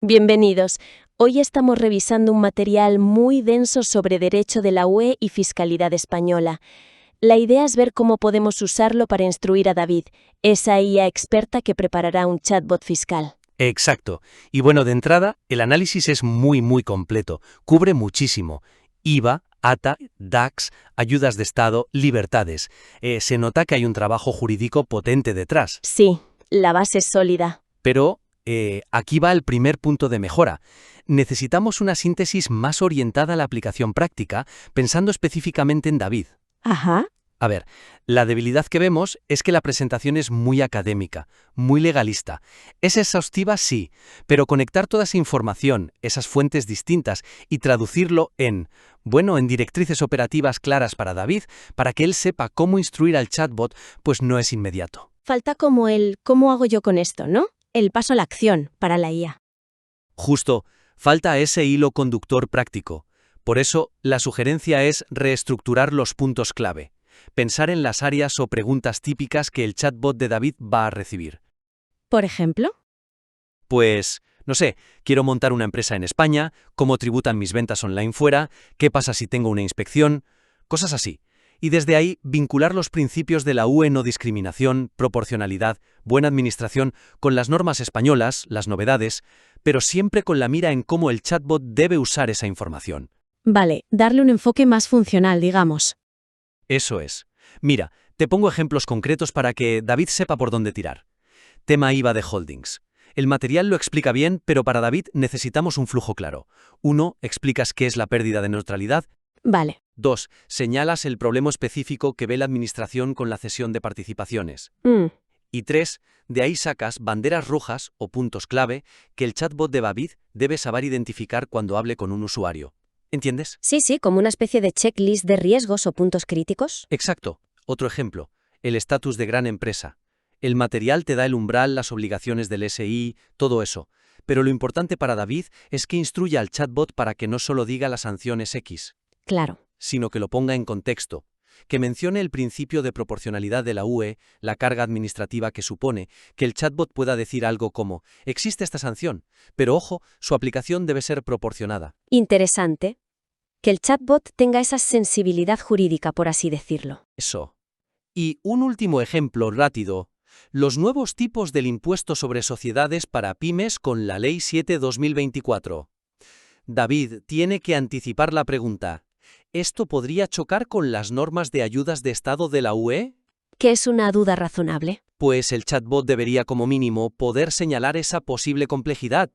Bienvenidos. Hoy estamos revisando un material muy denso sobre derecho de la UE y fiscalidad española. La idea es ver cómo podemos usarlo para instruir a David, esa IA experta que preparará un chatbot fiscal. Exacto. Y bueno, de entrada, el análisis es muy completo. Cubre muchísimo. IVA, ATA, DAX, ayudas de Estado, libertades. Se nota que hay un trabajo jurídico potente detrás. Sí, la base es sólida. Pero aquí va el primer punto de mejora. Necesitamos una síntesis más orientada a la aplicación práctica, pensando específicamente en David. Ajá. A ver, la debilidad que vemos es que la presentación es muy académica, muy legalista. Es exhaustiva, sí, pero conectar toda esa información, esas fuentes distintas, y traducirlo en directrices operativas claras para David, para que él sepa cómo instruir al chatbot, pues no es inmediato. Falta como el ¿cómo hago yo con esto?, ¿no? El paso a la acción para la IA. Justo, falta ese hilo conductor práctico. Por eso, la sugerencia es reestructurar los puntos clave. Pensar en las áreas o preguntas típicas que el chatbot de David va a recibir. ¿Por ejemplo? Pues, no sé, quiero montar una empresa en España, cómo tributan mis ventas online fuera, qué pasa si tengo una inspección, cosas así. Y desde ahí, vincular los principios de la UE: no discriminación, proporcionalidad, buena administración, con las normas españolas, las novedades, pero siempre con la mira en cómo el chatbot debe usar esa información. Vale, darle un enfoque más funcional, digamos. Eso es. Mira, te pongo ejemplos concretos para que David sepa por dónde tirar. Tema IVA de holdings. El material lo explica bien, pero para David necesitamos un flujo claro. 1. Explicas qué es la pérdida de neutralidad. Vale. 2. Señalas el problema específico que ve la administración con la cesión de participaciones. Y 3. De ahí sacas banderas rojas o puntos clave que el chatbot de David debe saber identificar cuando hable con un usuario. ¿Entiendes? Sí, como una especie de checklist de riesgos o puntos críticos. Exacto. Otro ejemplo, el estatus de gran empresa. El material te da el umbral, las obligaciones del SI, todo eso. Pero lo importante para David es que instruya al chatbot para que no solo diga las sanciones X, Claro. sino que lo ponga en contexto, que mencione el principio de proporcionalidad de la UE, la carga administrativa que supone, que el chatbot pueda decir algo como: existe esta sanción, pero ojo, su aplicación debe ser proporcionada. Interesante. Que el chatbot tenga esa sensibilidad jurídica, por así decirlo. Eso. Y un último ejemplo rápido: los nuevos tipos del impuesto sobre sociedades para pymes con la Ley 7/2024. David tiene que anticipar la pregunta: ¿esto podría chocar con las normas de ayudas de Estado de la UE? Que es una duda razonable. Pues el chatbot debería como mínimo poder señalar esa posible complejidad.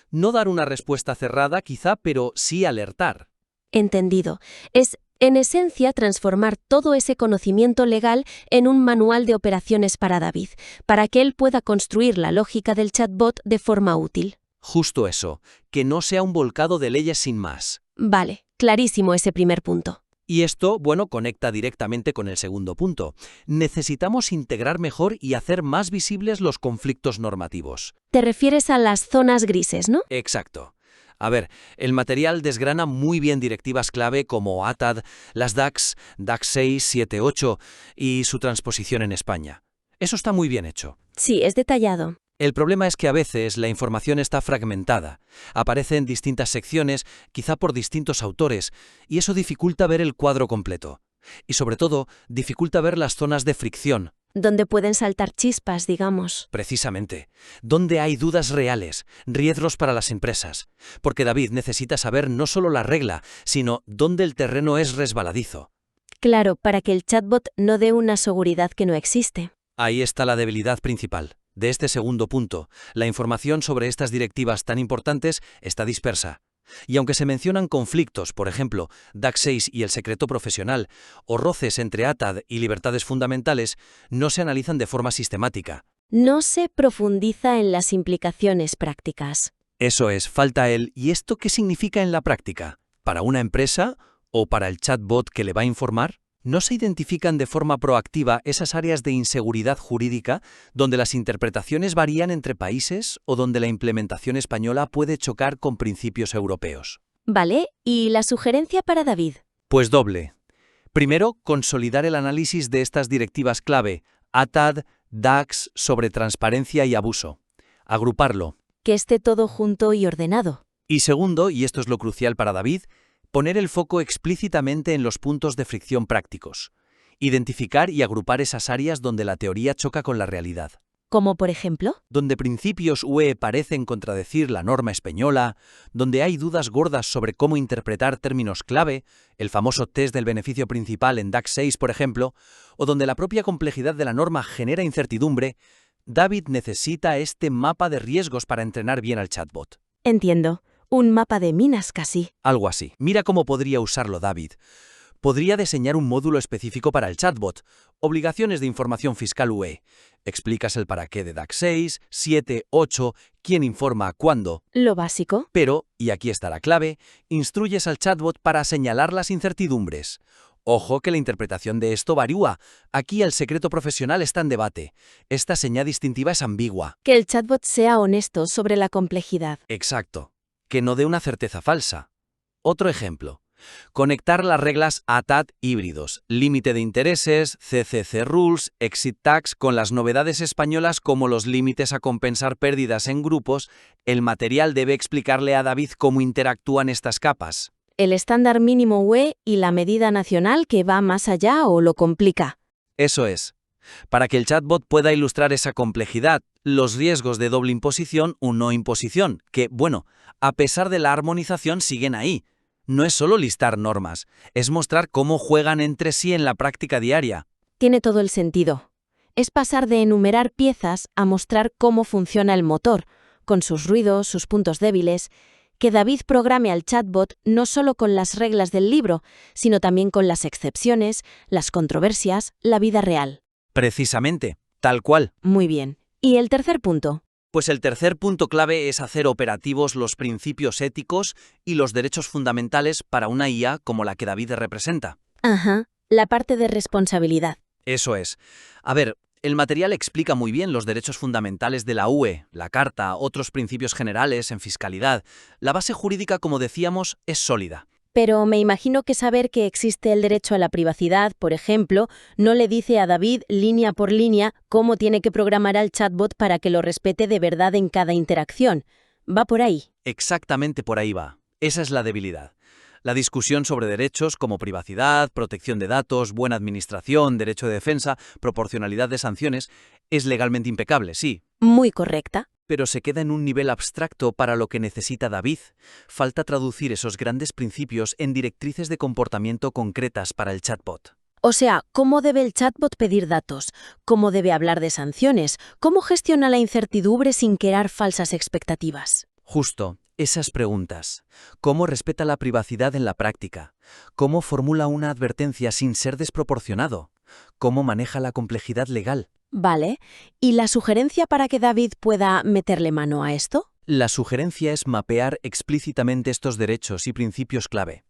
No dar una respuesta cerrada quizá, pero sí alertar. Entendido. Es, en esencia, transformar todo ese conocimiento legal en un manual de operaciones para David, para que él pueda construir la lógica del chatbot de forma útil. Justo eso, que no sea un volcado de leyes sin más. Vale, clarísimo ese primer punto. Y esto, conecta directamente con el segundo punto. Necesitamos integrar mejor y hacer más visibles los conflictos normativos. Te refieres a las zonas grises, ¿no? Exacto. A ver, el material desgrana muy bien directivas clave como ATAD, las DAX, DAX 6, 7, 8 y su transposición en España. Eso está muy bien hecho. Sí, es detallado. El problema es que a veces la información está fragmentada, aparece en distintas secciones, quizá por distintos autores, y eso dificulta ver el cuadro completo. Y sobre todo, dificulta ver las zonas de fricción. Donde pueden saltar chispas, digamos. Precisamente, donde hay dudas reales, riesgos para las empresas. Porque David necesita saber no solo la regla, sino dónde el terreno es resbaladizo. Claro, para que el chatbot no dé una seguridad que no existe. Ahí está la debilidad principal de este segundo punto. La información sobre estas directivas tan importantes está dispersa. Y aunque se mencionan conflictos, por ejemplo, DAX 6 y el secreto profesional, o roces entre ATAD y libertades fundamentales, no se analizan de forma sistemática. No se profundiza en las implicaciones prácticas. Eso es, falta el ¿y esto qué significa en la práctica? ¿Para una empresa o para el chatbot que le va a informar? ¿No se identifican de forma proactiva esas áreas de inseguridad jurídica donde las interpretaciones varían entre países o donde la implementación española puede chocar con principios europeos? Vale, ¿y la sugerencia para David? Pues doble. Primero, consolidar el análisis de estas directivas clave, ATAD, DAX, sobre transparencia y abuso. Agruparlo. que esté todo junto y ordenado. Y segundo, y esto es lo crucial para David, poner el foco explícitamente en los puntos de fricción prácticos. Identificar y agrupar esas áreas donde la teoría choca con la realidad. ¿Como por ejemplo? Donde principios UE parecen contradecir la norma española, donde hay dudas gordas sobre cómo interpretar términos clave, el famoso test del beneficio principal en DAX 6, por ejemplo, o donde la propia complejidad de la norma genera incertidumbre, David necesita este mapa de riesgos para entrenar bien al chatbot. Entiendo. Un mapa de minas casi. Algo así. Mira cómo podría usarlo David. Podría diseñar un módulo específico para el chatbot, obligaciones de información fiscal UE. Explicas el para qué de DAX 6, 7, 8, quién informa cuándo. Lo básico. Pero, y aquí está la clave, instruyes al chatbot para señalar las incertidumbres. Ojo que la interpretación de esto varía. Aquí el secreto profesional está en debate. Esta señal distintiva es ambigua. Que el chatbot sea honesto sobre la complejidad. Exacto. Que no dé una certeza falsa. Otro ejemplo. Conectar las reglas ATAD híbridos, límite de intereses, CCC Rules, Exit Tax con las novedades españolas como los límites a compensar pérdidas en grupos. El material debe explicarle a David cómo interactúan estas capas. El estándar mínimo UE y la medida nacional que va más allá o lo complica. Eso es. Para que el chatbot pueda ilustrar esa complejidad, los riesgos de doble imposición o no imposición, que, bueno, a pesar de la armonización siguen ahí. No es solo listar normas, es mostrar cómo juegan entre sí en la práctica diaria. Tiene todo el sentido. Es pasar de enumerar piezas a mostrar cómo funciona el motor, con sus ruidos, sus puntos débiles, que David programe al chatbot no solo con las reglas del libro, sino también con las excepciones, las controversias, la vida real. Precisamente, tal cual. Muy bien. ¿Y el tercer punto? Pues el tercer punto clave es hacer operativos los principios éticos y los derechos fundamentales para una IA como la que David representa. Ajá, la parte de responsabilidad. Eso es. A ver, el material explica muy bien los derechos fundamentales de la UE, la Carta, otros principios generales en fiscalidad. La base jurídica, como decíamos, es sólida. Pero me imagino que saber que existe el derecho a la privacidad, por ejemplo, no le dice a David línea por línea cómo tiene que programar al chatbot para que lo respete de verdad en cada interacción. ¿Va por ahí? Exactamente por ahí va. Esa es la debilidad. La discusión sobre derechos como privacidad, protección de datos, buena administración, derecho de defensa, proporcionalidad de sanciones, es legalmente impecable, sí. Muy correcta. Pero se queda en un nivel abstracto para lo que necesita David. Falta traducir esos grandes principios en directrices de comportamiento concretas para el chatbot. O sea, ¿cómo debe el chatbot pedir datos? ¿Cómo debe hablar de sanciones? ¿Cómo gestiona la incertidumbre sin crear falsas expectativas? Justo, esas preguntas. ¿Cómo respeta la privacidad en la práctica? ¿Cómo formula una advertencia sin ser desproporcionado? ¿Cómo maneja la complejidad legal? Vale. ¿Y la sugerencia para que David pueda meterle mano a esto? La sugerencia es mapear explícitamente estos derechos y principios clave.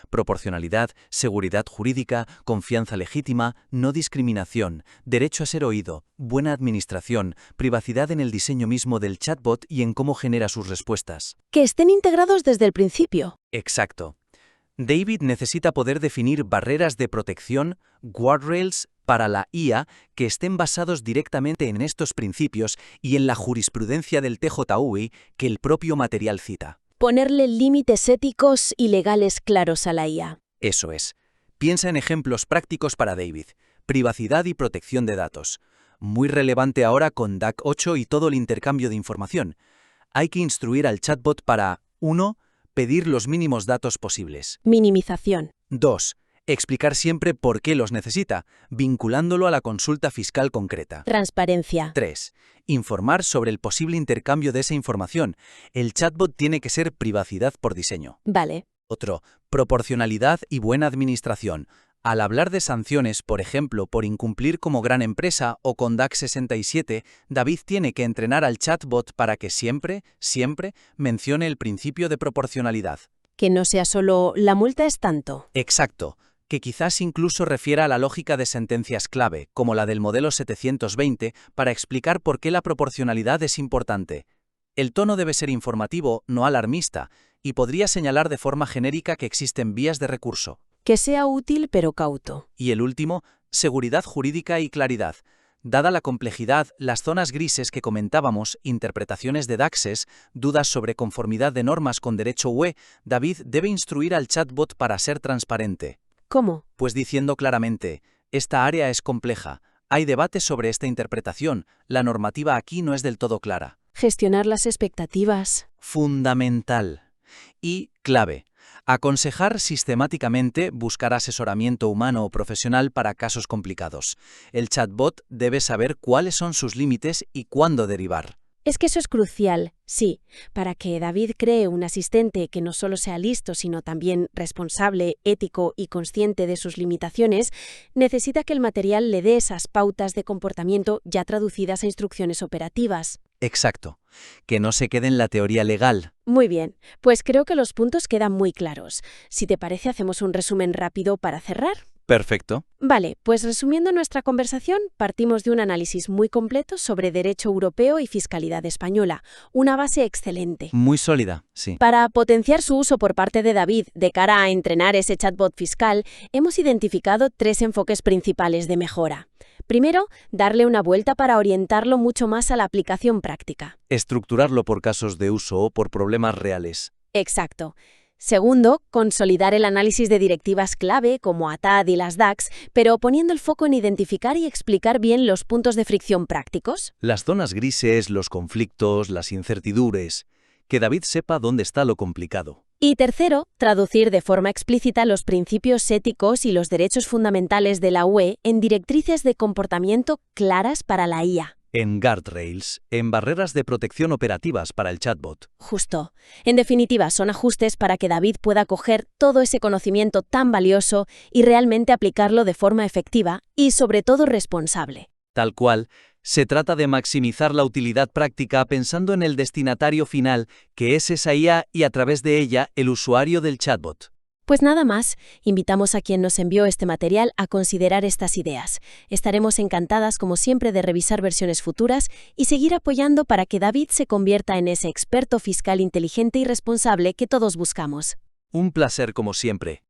Proporcionalidad, seguridad jurídica, confianza legítima, no discriminación, derecho a ser oído, buena administración, privacidad en el diseño mismo del chatbot y en cómo genera sus respuestas. Que estén integrados desde el principio. Exacto. David necesita poder definir barreras de protección, guardrails, para la IA que estén basados directamente en estos principios y en la jurisprudencia del TJUI que el propio material cita. Ponerle límites éticos y legales claros a la IA. Eso es. Piensa en ejemplos prácticos para David. Privacidad y protección de datos. Muy relevante ahora con DAC 8 y todo el intercambio de información. Hay que instruir al chatbot para 1. Pedir los mínimos datos posibles. Minimización. 2. Explicar siempre por qué los necesita, vinculándolo a la consulta fiscal concreta. Transparencia. 3. Informar sobre el posible intercambio de esa información. El chatbot tiene que ser privacidad por diseño. Vale. Otro, proporcionalidad y buena administración. Al hablar de sanciones, por ejemplo, por incumplir como gran empresa o con DAC 67, David tiene que entrenar al chatbot para que siempre mencione el principio de proporcionalidad. Que no sea solo la multa es tanto. Exacto. Que quizás incluso refiera a la lógica de sentencias clave, como la del modelo 720, para explicar por qué la proporcionalidad es importante. El tono debe ser informativo, no alarmista, y podría señalar de forma genérica que existen vías de recurso. Que sea útil pero cauto. Y el último, seguridad jurídica y claridad. Dada la complejidad, las zonas grises que comentábamos, interpretaciones de DAXes, dudas sobre conformidad de normas con derecho UE, David debe instruir al chatbot para ser transparente. ¿Cómo? Pues diciendo claramente, esta área es compleja, hay debates sobre esta interpretación, la normativa aquí no es del todo clara. Gestionar las expectativas. Fundamental. Y, clave, aconsejar sistemáticamente buscar asesoramiento humano o profesional para casos complicados. El chatbot debe saber cuáles son sus límites y cuándo derivar. Es que eso es crucial, sí. Para que David cree un asistente que no solo sea listo, sino también responsable, ético y consciente de sus limitaciones, necesita que el material le dé esas pautas de comportamiento ya traducidas a instrucciones operativas. Exacto. Que no se quede en la teoría legal. Muy bien, pues creo que los puntos quedan muy claros. Si te parece, hacemos un resumen rápido para cerrar. Perfecto. Vale, pues resumiendo nuestra conversación, partimos de un análisis muy completo sobre derecho europeo y fiscalidad española, una base excelente. Muy sólida, sí. Para potenciar su uso por parte de David de cara a entrenar ese chatbot fiscal, hemos identificado 3 enfoques principales de mejora. Primero, darle una vuelta para orientarlo mucho más a la aplicación práctica. Estructurarlo por casos de uso o por problemas reales. Exacto. Segundo, consolidar el análisis de directivas clave como ATAD y las DAX, pero poniendo el foco en identificar y explicar bien los puntos de fricción prácticos. Las zonas grises, los conflictos, las incertidumbres. Que David sepa dónde está lo complicado. Y tercero, traducir de forma explícita los principios éticos y los derechos fundamentales de la UE en directrices de comportamiento claras para la IA. En guardrails, en barreras de protección operativas para el chatbot. Justo. En definitiva, son ajustes para que David pueda coger todo ese conocimiento tan valioso y realmente aplicarlo de forma efectiva y, sobre todo, responsable. Tal cual, se trata de maximizar la utilidad práctica pensando en el destinatario final, que es esa IA y a través de ella el usuario del chatbot. Pues nada más, invitamos a quien nos envió este material a considerar estas ideas. Estaremos encantadas, como siempre, de revisar versiones futuras y seguir apoyando para que David se convierta en ese experto fiscal inteligente y responsable que todos buscamos. Un placer como siempre.